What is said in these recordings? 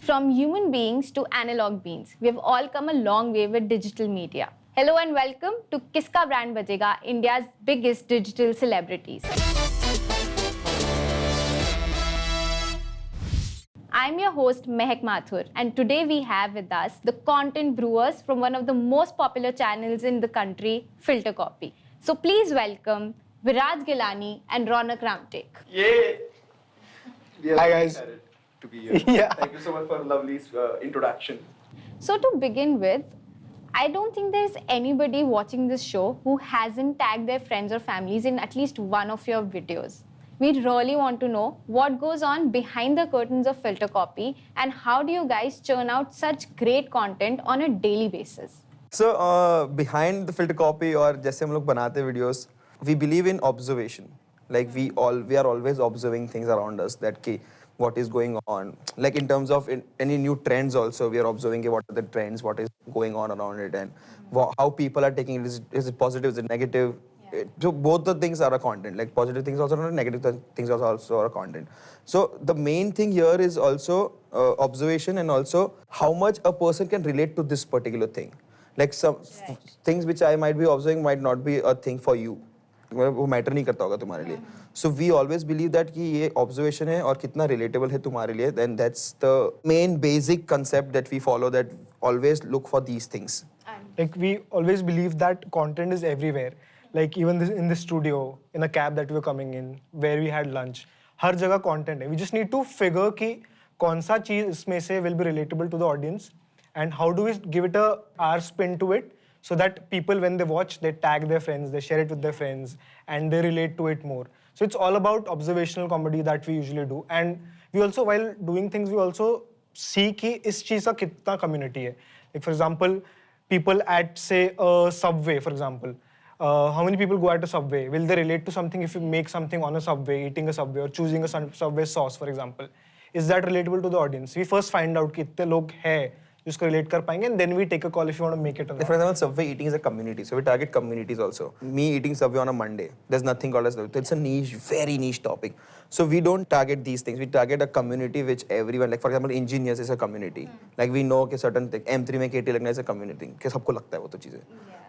From human beings to analog beings, we have all come a long way with digital media. Hello and welcome to Kiska Brand Bajega, India's biggest digital celebrities. I'm your host Mehak Mathur, and today we have with us the content brewers from one of the most popular channels in the country, Filter Copy. So please welcome Viraj Gilani and Ronak Ramtek. Yay! Hi guys. Excited to be here. Yeah. Thank you so much for a lovely introduction. So to begin with, I don't think there's anybody watching this show who hasn't tagged their friends or families in at least one of your videos. We really want to know what goes on behind the curtains of Filter Copy and how do you guys churn out such great content on a daily basis? So behind the Filter Copy or जैसे हम लोग बनाते videos, we believe in observation. Like we are always observing things around us that what is going on. Like in terms of any new trends also, we are observing what are the trends, what is going on around it, and how people are taking it. Is it positive? Is it negative? So both the things are a content. Like positive things also are negative things also are a content. So the main thing here is also observation and also how much a person can relate to this particular thing. Like some things which I might be observing might not be a thing for you. वो matter नहीं करता होगा तुम्हारे लिए. So we always believe that कि ये observation है और कितना relatable है तुम्हारे लिए. Then that's the main basic concept that we follow. That always look for these things. Like we always believe that content is everywhere. Like even in the studio, in a cab that we were coming in, where we had lunch, हर जगह content है. We just need to figure कि कौन सा चीज इसमें से will be relatable to the audience and how do we give it our spin to it so that people when they watch, they tag their friends, they share it with their friends and they relate to it more. So it's all about observational comedy that we usually do. And we also, while doing things, we also see कि इस चीज का कितना community है. Like for example, people at say a subway, for example. How many people go at a subway? Will they relate to something if you make something on a subway, eating a subway or choosing a subway sauce, for example? Is that relatable to the audience? We first find out कि इतने लोग हैं जिसको relate कर पाएंगे and then we take a call if you want to make it or not. For example, Subway eating is a community, so we target communities also. Me eating Subway on a Monday, there's nothing called as It's a niche, very niche topic. So we don't target these things. We target a community which everyone, like for example, engineers is a community. Like we know कि certain thing, M3 में KT लगना is a community. कि सबको लगता है वो तो चीजें.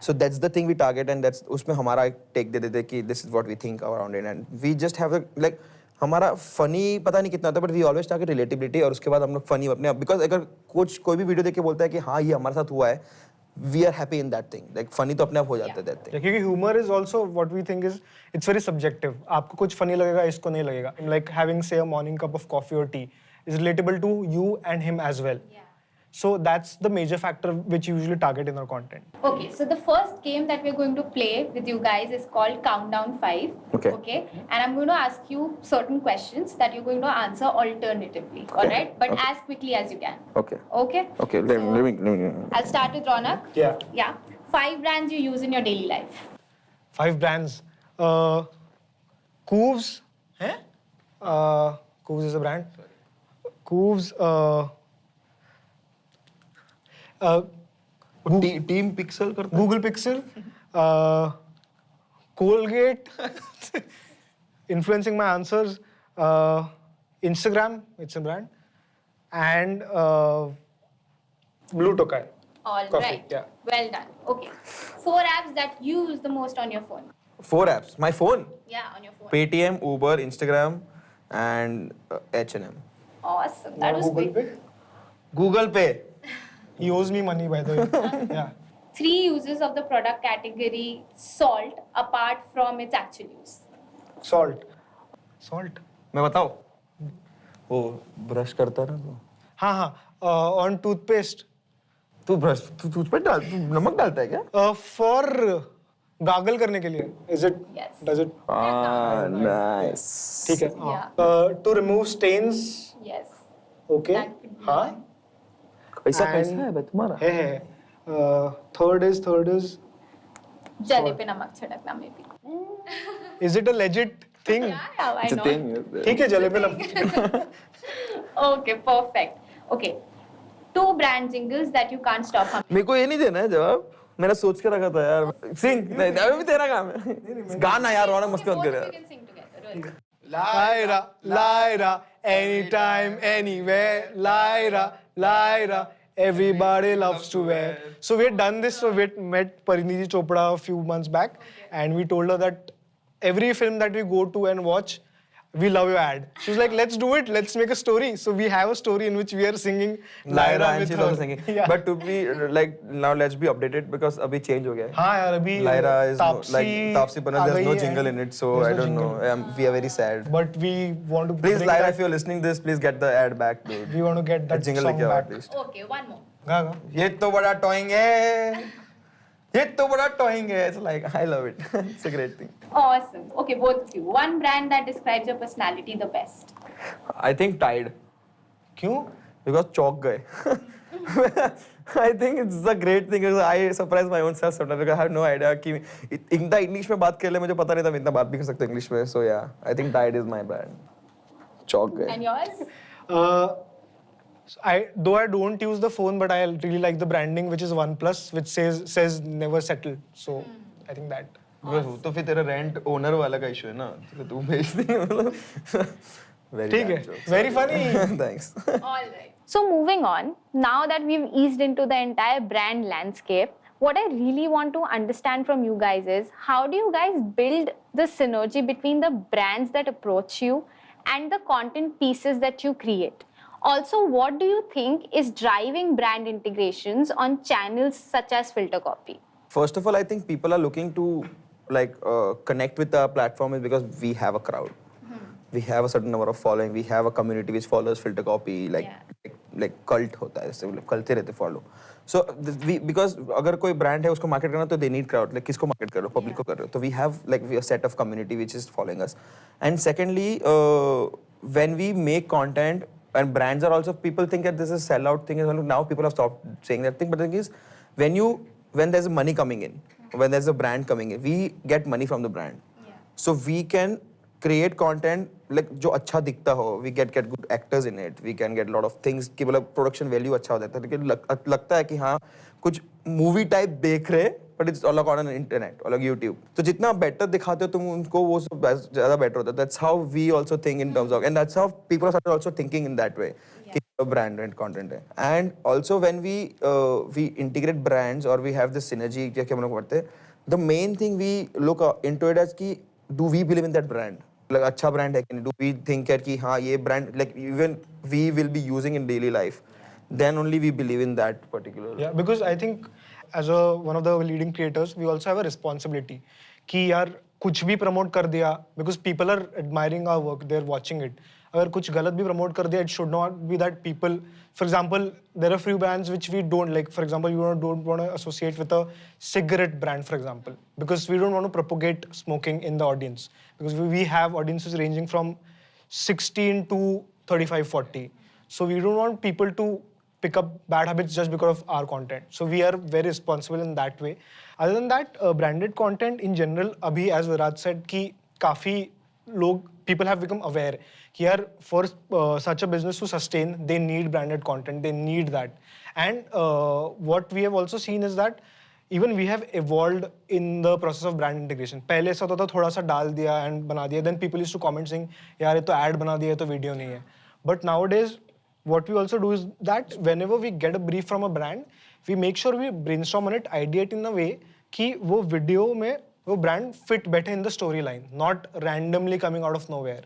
So that's the thing we target and that's उसमें हमारा एक take दे देते कि this is what we think around it and we just have a like हमारा फनी पता नहीं कितना होता है but we always target relatability और उसके बाद हम लोग फनी अपने आप बिकॉज अगर कोई भी वीडियो देख के बोलता है कि हाँ ये हमारे साथ हुआ है we are happy in that thing like funny तो अपने आप हो जाता है दैट थिंग क्योंकि humour is also what we think is it's very subjective. आपको कुछ फनी लगेगा, इसको नहीं लगेगा. लाइक हैविंग से a morning cup of coffee और T is relatable to you and him as well. So that's the major factor which you usually target in our content. Okay, so the first game that we're going to play with you guys is called Countdown 5. Okay. And I'm going to ask you certain questions that you're going to answer alternatively. Okay. All right? But Okay. as quickly as you can. Okay. Okay? Okay, let me. I'll start with Ronak. Yeah. Yeah. 5 brands you use in your daily life. 5 brands. Cooves. Cooves is a brand. Cooves. Team pixel करता Google Pixel. Colgate. Influencing my answers. Instagram. It's a brand. And Blue Tokai. All Coffee, right. yeah. Well done. Okay. 4 apps that you use the most on your phone. 4 apps. My phone. Yeah, on your phone. Paytm, Uber, Instagram, and H&M. Awesome. That was Google quick. Pay. Google Pay. He owes me money, by the way. Yeah. 3 uses of the product category salt apart from its actual use. Salt. Salt. मैं बताऊँ वो brush करता है ना तो हाँ. On toothpaste. तू toothpaste डाल तू नमक डालता है क्या For gargle करने के लिए. Is it? Yes. Does it? Nice ठीक है. Yeah. To remove stains. Yes. Okay. That could be हाँ. पैसा And- कैसा है बे तुम्हारा है. Third is. जले पे नमक छिड़कना maybe. Is it a legit thing? Yeah, why It's a not? thing. ठीक है जले पे नमक. Okay, perfect. Okay. 2 brand jingles that you can't stop humming. मेरे को ये नहीं देना है जवाब मैंने सोच के रखा था यार सिंग नहीं अभी भी तेरा काम है गाना यार रौनक मस्ती मत Both कर of यार you can sing together. Really. Lyra, Lyra, anytime, anywhere. Lyra, Lyra, everybody loves to wear. So we had done this. So we had met Parinidhi Chopra a few months back, and we told her that every film that we go to and watch, we love your ad. She was like, let's do it. Let's make a story. So we have a story in which we are singing Lyra and with she's her. also singing. Yeah. But to be like now, let's be updated because abhi change ho gaya. हाँ यार अभी Lyra is no, Taapsee like Taapsee Panna. Uh There's गई no है. jingle in it, so There's I no don't know. jingle. We are very sad. But we want to Please, bring Lyra, that, if you're listening this, please get the ad back, dude. we want to get that jingle song लेके आओ back. at least. Okay, one more. गा गा. ये तो बड़ा toing है. ये तो बड़ा टॉइंग है. It's like I love it. It's a great thing. Awesome. Okay, both of you. One brand that describes your personality the best. I think Tide क्यों? because चौक गए. I think it's a great thing because I surprise my own self sometimes because I have no idea कि इतना English में बात कर ले मुझे पता नहीं था मैं इतना बात भी कर सकता हूँ इंग्लिश में. So yeah, I think Tide is my brand. चौक गए. And yours? Though I don't use the phone, but I really like the branding, which is OnePlus, which says never settle. So I think that. तो फिर तेरा rent owner वाला का issue है ना तो तू भेज दे मतलब. Very ठीक है. bad joke. Very funny. Thanks. All right. So moving on, now that we've eased into the entire brand landscape, what I really want to understand from you guys is how do you guys build the synergy between the brands that approach you and the content pieces that you create? Also, what do you think is driving brand integrations on channels such as Filter Copy? First of all, I think people are looking to connect with our platform is because we have a crowd. We have a certain number of following. We have a community which follows Filter Copy, like cult होता है जैसे मतलब करते रहते follow. So because अगर कोई brand है उसको market करना तो they need crowd. Like किसको market कर रहे हो? Public को कर रहे हो. So we have like a set of community which is following us. And secondly, when we make content and brands are also people think that this is sellout thing. Now people have stopped saying that thing. But the thing is, when there's money coming in, when there's a brand coming in, we get money from the brand. So we can create content like जो अच्छा दिखता हो, we get good actors in it, we can get a lot of things कि मतलब production value अच्छा हो जाता है लेकिन लगता है कि हाँ कुछ movie type देख रहे but it's all on internet or like YouTube. तो जितना better दिखाते हो तुम उनको वो सब ज़्यादा better होता है. That's how we also think in terms of and that's how people are also thinking in that way. कि brand and content है. And also when we integrate brands or we have this synergy क्या हम लोग करते हैं, the main thing we look into it as कि do we believe in that brand? Like अच्छा brand है कि नहीं? Do we think कि हाँ ये brand like even we will be using in daily life? Then only we believe in that particular. Yeah, because I think as one of the leading creators, we also have a responsibility कि यार कुछ भी promote कर दिया because people are admiring our work, they're watching it. अगर कुछ गलत भी promote कर दिया, it should not be that people. For example, there are few brands which we don't like. For example, you don't want to associate with a cigarette brand, for example, because we don't want to propagate smoking in the audience. Because we have audiences ranging from 16 to 35, 40. So we don't want people to pick up bad habits just because of our content. So we are very responsible in that way. Other than that, branded content in general, abhi as Virat said, कि काफी लोग people have become aware कि यार for such a business to sustain, they need branded content, they need that. And what we have also seen is that even we have evolved in the process of brand integration. पहले ऐसा होता था थोड़ा सा डाल दिया and बना दिया. Then people used to comment saying यार ये तो ad बना दिया ये तो video नहीं है. But nowadays, what we also do is that whenever we get a brief from a brand, we make sure we brainstorm on it, ideate in a way कि वो video में वो brand fit बैठे in the storyline, not randomly coming out of nowhere.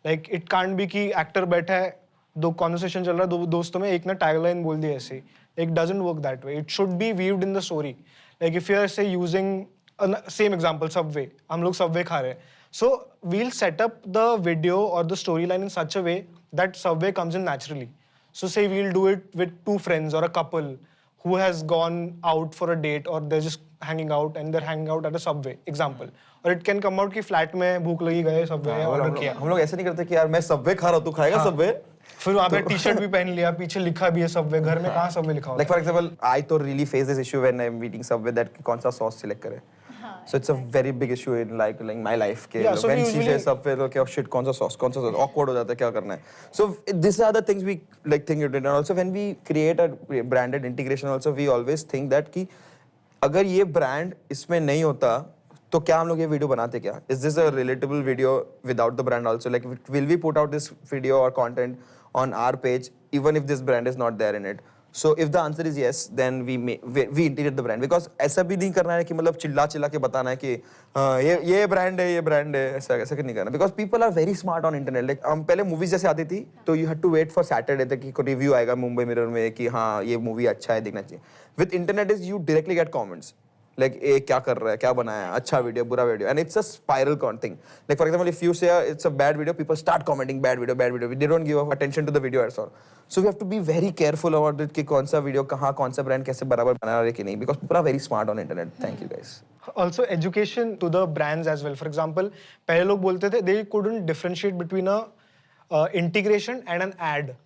Like it can't be कि actor बैठा है, दो conversation चल रहा है, दो दोस्तों में एक ने tagline बोल दी ऐसे. It doesn't work that way. It should be weaved in the story. Like if you are say using same example Subway, हम लोग Subway खा रहे हैं. So we'll set up the video or the storyline in such a way that Subway comes in naturally. So say we'll do it with two friends or a couple who has gone out for a date or they're just hanging out and they're hanging out at a Subway, example. Or it can come out कि flat में भूख लगी गए Subway order किया. हम लोग ऐसे नहीं करते कि यार मैं Subway खा रहा हूँ तू खाएगा Subway. फिर वहाँ पे टी-शर्ट भी पहन लिया, पीछे लिखा भी है Subway, घर में कहाँ Subway लिखा होता है? Like for example, I तो really face this issue when I'm eating Subway that कौन सा sauce select करे. So it's a very big issue in like my life. Yeah, so when we she usually says Subway, okay, oh shit, कौन सा sauce, awkward हो जाता है, क्या करना है. So these are the things we like think it. And also when we create a branded integration, also we always think that कि अगर ये brand इसमें नहीं होता तो क्या हम लोग ये वीडियो बनाते क्या? Is this a relatable video without the brand also? Like, will we put out this video or content on our page even if this brand is not there in it? So if the answer is yes, then we integrate the brand, because ऐसा भी नहीं करना है कि मतलब चिल्ला के बताना है कि ये brand है ऐसा नहीं करना, because people are very smart on internet. Like हम पहले movies जैसे आती थी तो you had to wait for Saturday तक कि कोई review आएगा मुंबई मिरर में कि हाँ ये movie अच्छा है देखना चाहिए. With internet is you directly get comments. Like ये क्या कर रहा है, क्या बनाया है, अच्छा वीडियो, बुरा video, and it's a spiral thing. Like for example, if you say it's a bad video, people start commenting bad video. They don't give attention to the video at all. So we have to be very careful about it कि कौन सा video कहाँ, कौन सा brand कैसे बराबर बना रहा है कि नहीं, because people are very smart on internet. Thank you guys. Also education to the brands as well. For example, पहले लोग बोलते थे they couldn't differentiate between a integration and an ad.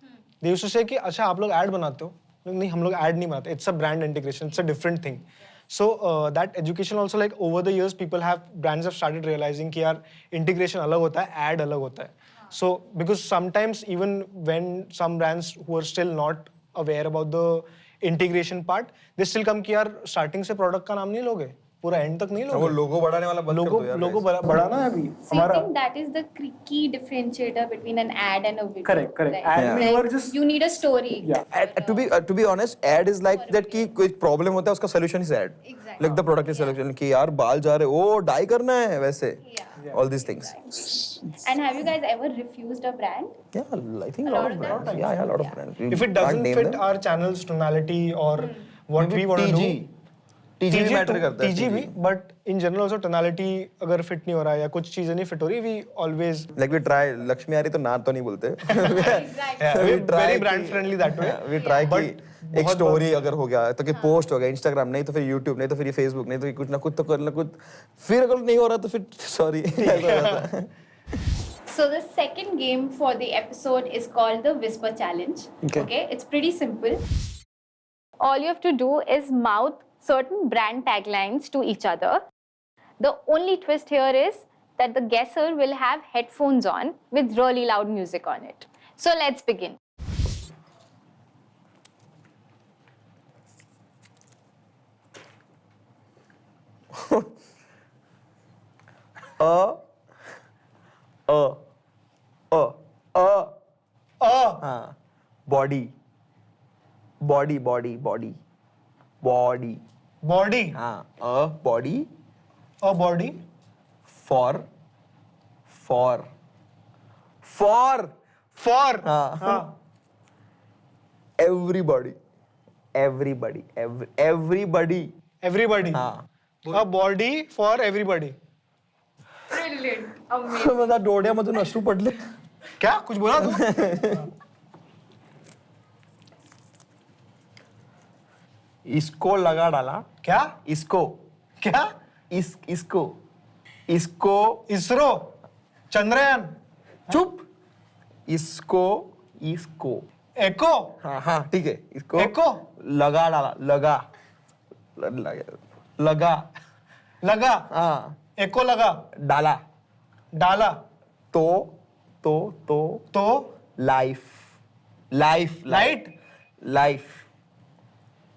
They used to say कि अच्छा आप लोग ad बनाते हो, नहीं हम लोग ad नहीं बनाते. It's a brand integration. It's a different thing. So that education also, like over the years, brands have started realizing कि यार integration अलग होता है, ad अलग होता है. So because sometimes even when some brands who are still not aware about the integration part, they still come कि यार starting से product का नाम नहीं लोगे, पूरा end तक नहीं लोगे. वो लोगो बढ़ाने वाला बंद कर दो यार. लोगो बढ़ाना है अभी. So you think that is the key differentiator between an ad and a video? Correct. Right? Ad Yeah. में you are just You need a story. Yeah. To be honest, ad is like that कि कोई problem होता है उसका solution is ad. Exactly. Like the product is solution कि यार बाल जा रहे, ओ डाई करना है वैसे. Yeah. All these things. And have you guys ever refused a brand? Yeah, I think a lot of brands. Yeah, a lot of brands. If it Can't doesn't name fit them. our channel's tonality or what we want to do. TG भी matter करता है. TG भी, but in general also tonality अगर fit नहीं हो रहा है या कुछ चीजें नहीं fit हो रही, we always Like we try, Lakshmi आ रही तो ना तो नहीं बोलते. Exactly. we're try very कि- brand friendly that way. We try कि एक बहुत स्टोरी अगर हो गया तो कि पोस्ट हो गया Instagram, नहीं तो फिर YouTube, नहीं तो फिर ये Facebook, नहीं तो ये कुछ ना कुछ तो करना कुछ, फिर अगर नहीं हो रहा तो फिर sorry. So the second game for the episode is called the Whisper Challenge. Okay, it's pretty simple. All you have to do is mouth certain brand taglines to each other. The only twist here is that the guesser will have headphones on with really loud music on it. So let's begin. हाँ, body. Body. हाँ, a body A body. for For. हाँ. हाँ. everybody. Everybody. हाँ. A body for everybody. Brilliant. Amazing. मला डोळ्यामधून अश्रू पडले. क्या कुछ बोला तू? इसको लगा डाला. क्या? इसको. क्या? इसको. इसरो. चंद्रयान. चुप. इसको. एको. हाँ ठीक है. इसको एको. लगा डाला. लगा. हाँ. एको लगा. डाला. डाला. तो लाइफ. लाइट.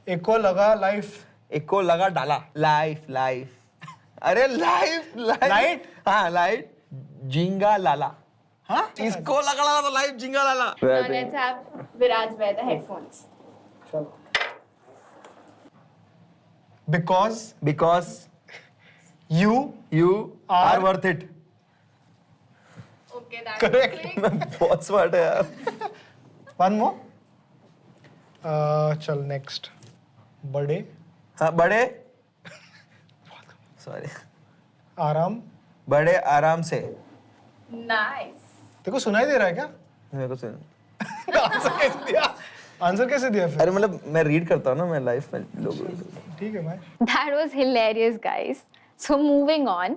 एको लगा लाइफ. एको लगा डाला. लाइफ. अरे लाइफ. Light? हाँ लाइट. जिंगा लाला. हाँ. इसको लगा डाला तो लाइफ जिंगा लाला. Now let's have Viraj wear the headphones. Because you are are worth it. Okay, that's correct. बहुत स्मार्ट है यार. One more. चल next. बड़े. हाँ बड़े. सॉरी. आराम. बड़े आराम से. Nice. तेरे को सुनाई दे रहा है क्या? मेरे को सुन. आंसर कैसे दिया फिर? अरे मतलब मैं रीड करता हूँ ना मैं लाइफ में लोगों. ठीक है भाई. That was hilarious, guys. So moving on,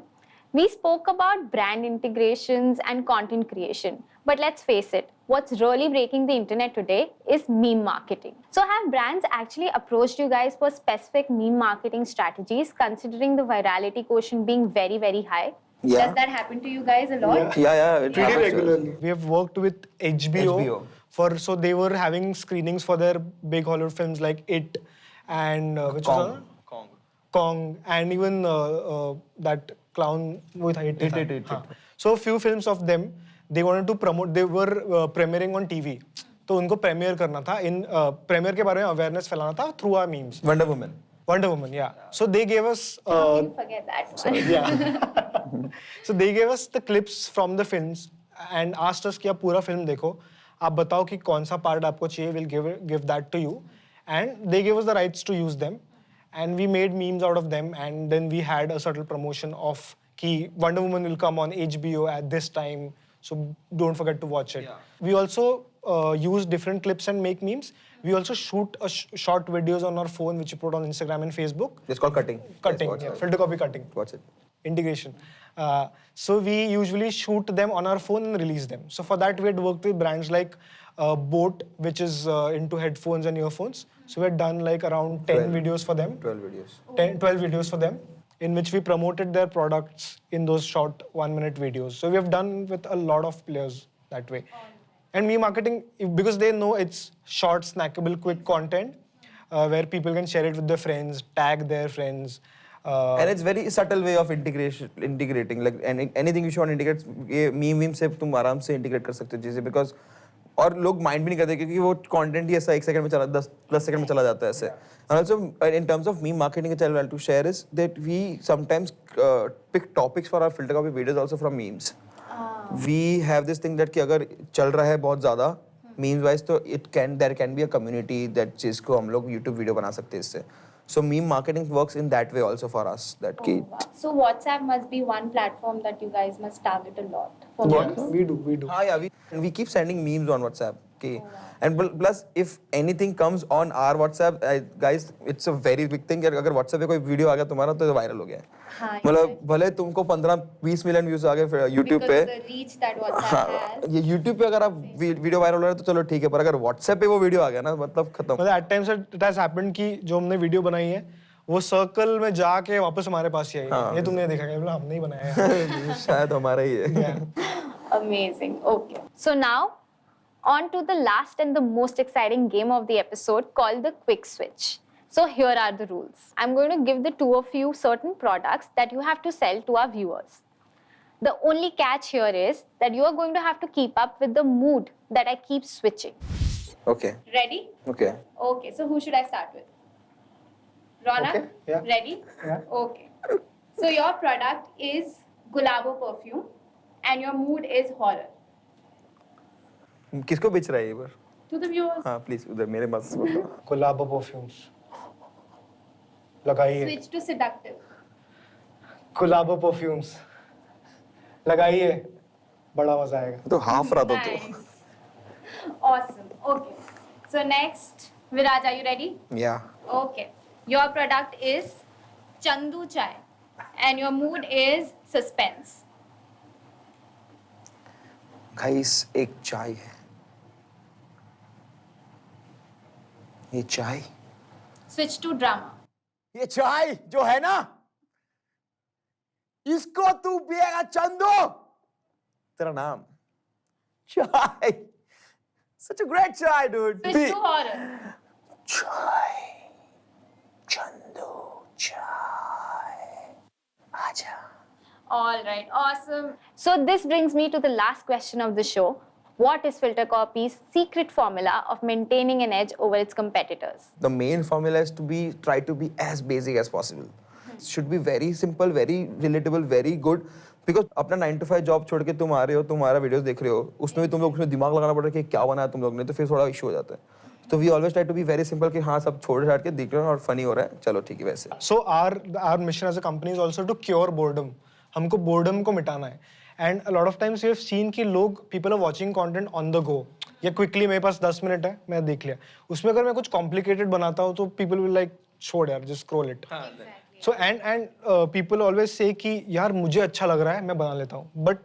we spoke about brand integrations and content creation. But let's face it, what's really breaking the internet today is meme marketing. So have brands actually approached you guys for specific meme marketing strategies, considering the virality quotient being very, very high? Yeah. Does that happen to you guys a lot? Yeah. it Pretty happens. regularly. We have worked with HBO. So they were having screenings for their big Hollywood films like It and which was Kong, and even that clown with It. So a few films of them, they wanted to promote. They were premiering on TV. तो उनको premiere करना था. In premiere के बारे में awareness फैलाना था through our memes. Wonder Woman. Wonder Woman, yeah. So they gave us. How can you forget that one? Yeah. So they gave us the clips from the films and asked us कि आप पूरा film देखो. आप बताओ कि कौन सा part आपको चाहिए. We'll give that to you. And they gave us the rights to use them. And we made memes out of them. And then we had a subtle promotion of कि Wonder Woman will come on HBO at this time. So don't forget to watch it. Yeah. We also use different clips and make memes. We also shoot short videos on our phone, which we put on Instagram and Facebook. It's called cutting. Cutting, Yes, yeah. Filter copy cutting. Watch it. Integration. So we usually shoot them on our phone and release them. So for that, we had worked with brands like Boat, which is into headphones and earphones. So we had done like around 10 videos for them. 12 videos. 12 videos for them, in which we promoted their products in those short 1-minute videos. So we have done with a lot of players that way. And me marketing, because they know it's short, snackable, quick content where people can share it with their friends, tag their friends. And it's very subtle way of integrating. Like anything you want to integrate, ये meme से तुम आराम से integrate कर सकते हो चीजें, because और लोग mind भी नहीं करते क्योंकि वो content ही ऐसा 1 second में चला 10 second में चला जाता है ऐसे. And also in terms of meme marketing, which I would like to share is that we sometimes pick topics for our filter copy videos also from memes. We have this thing that कि अगर चल रहा है बहुत ज़्यादा memes wise तो there can be a community that जिसको हम लोग YouTube video बना सकते हैं इससे. So meme marketing works in that way also for us. That Oh, wow. So WhatsApp must be one platform that you guys must target a lot for memes. We do. yeah, we keep sending memes on WhatsApp. Okay. And plus, if anything comes on our WhatsApp, guys, it's a very big thing. अगर WhatsApp पे कोई video आ गया तुम्हारा तो viral हो गया. हाँ, मतलब भले तुमको 15-20 मिलियन व्यूज आ गए YouTube पे. Because of the reach that WhatsApp has. ये YouTube पे अगर आप वीडियो वायरल हो रहा है तो चलो ठीक है, पर अगर WhatsApp पे वो वीडियो आ गया ना मतलब खत्म. मतलब at times it has happened कि जो हमने वीडियो बनाई है वो सर्कल में जाके वापस हमारे पास ही आई. ये तुमने देखा क्या? हमने ही बनाया है. शायद हमारा ही है. Amazing. Okay. So now, on to the last and the most exciting game of the episode called the Quick Switch. So here are the rules. I'm going to give the two of you certain products that you have to sell to our viewers. The only catch here is that you are going to have to keep up with the mood that I keep switching. Okay. Ready? Okay. Okay. So who should I start with? Ronak? Okay, yeah. Ready? Yeah. Okay. So your product is Gulabo perfume and your mood is horror. किसको बेच रहा है ये बार? To the viewers. हाँ please उधर मेरे पास बताओ. Colabo perfumes. लगाइए. Switch to seductive. Colabo perfumes. लगाइए. बड़ा मजा आएगा. तो हाफ रहा था तो. Nice. Awesome. Okay. So next, Viraj, are you ready? Yeah. Okay. Your product is Chandu Chai and your mood is suspense. Guys एक चाय है. ये चाय. Switch to drama. ये चाय जो है ना, इसको तू पिएगा चंदू. तेरा नाम. चाय. Such a great chai, dude. Switch to horror. चाय. चंदू चाय. आजा. All right, awesome. So this brings me to the last question of the show. What is Filter Copy's secret formula of maintaining an edge over its competitors? The main formula is to try to be as basic as possible. It should be very simple, very relatable, very good. Because अपना 9 to 5 job छोड़ के तुम आ रहे हो, तुम्हारा videos देख रहे हो, उसमें भी तुम लोग उसमें दिमाग लगाना पड़ रहा है कि क्या बनाया तुम लोग ने, तो फिर थोड़ा इशू हो जाता है. तो we always try to be very simple कि हाँ सब छोड़ छाड़ के दिख रहे हो और फनी हो रहा है, चलो ठीक है वैसे. So our mission as a company is also to cure boredom. हमको boredom को मिटाना है. And a lot of times we have seen कि लोग people are watching content on the go. या quickly मेरे पास 10 मिनट है, मैं देख लिया. उसमें अगर मैं कुछ complicated बनाता हूँ तो people will like छोड़ यार, just scroll it. So and people always say कि यार मुझे अच्छा लग रहा है, मैं बना लेता हूँ. But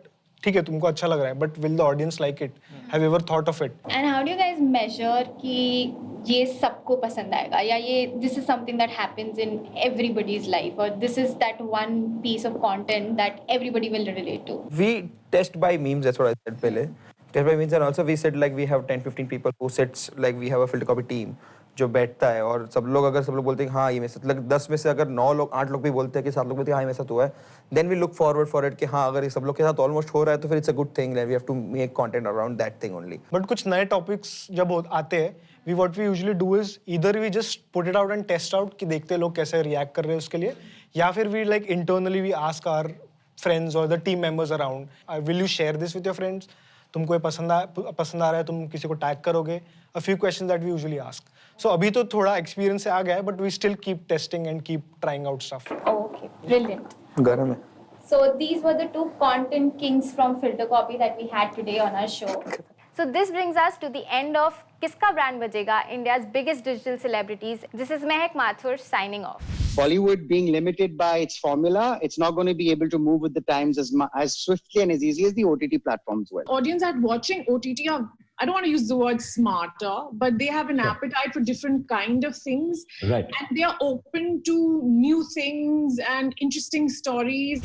ठीक है तुमको अच्छा लग रहा है, but will the audience like it? Have you ever thought of it? And how do you guys measure कि ये सबको पसंद आएगा या ये this is something that happens in everybody's life or this is that one piece of content that everybody will relate to? We test by memes, that's what I said पहले. Test by memes, and also we said like we have 10-15 people who sits, like we have a filter copy team. जो बैठता है और सब लोग बोलते हैं कि हाँ ये मेरे साथ, like 10 में से अगर 9 लोग 8 लोग भी बोलते हैं कि 7 लोग बोलते हैं हाँ ये मेरे साथ हुआ है, then we look forward for it कि हाँ अगर ये सब लोग के साथ ऑलमोस्ट हो रहा है तो फिर it's a good thing, we have to make content around that thing only. But कुछ नए टॉपिक्स जब आते हैं, we what we usually do is either we just put it out and test out कि देखते हैं लोग कैसे रिएक्ट कर रहे हैं उसके लिए, या फिर we like internally we ask our friends और the team members around, will you share this with your friends, तुमको ये पसंद आ रहा है, तुम किसी को टैग करोगे, a few question that we usually ask. So अभी तो थोड़ा एक्सपीरियंस से आ गया है, but we still keep testing and keep trying out stuff. Okay, brilliant. गरम है. So these were the two content kings from Filter Copy that we had today on our show. So this brings us to the end of Kiska Brand Bajega, India's biggest digital celebrities. This is Mehak Mathur signing off. Bollywood being limited by its formula, it's not going to be able to move with the times as swiftly and as easy as the OTT platforms will. Audience at watching OTT are, I don't want to use the word smarter, but they have an appetite for different kind of things. Right. And they are open to new things and interesting stories.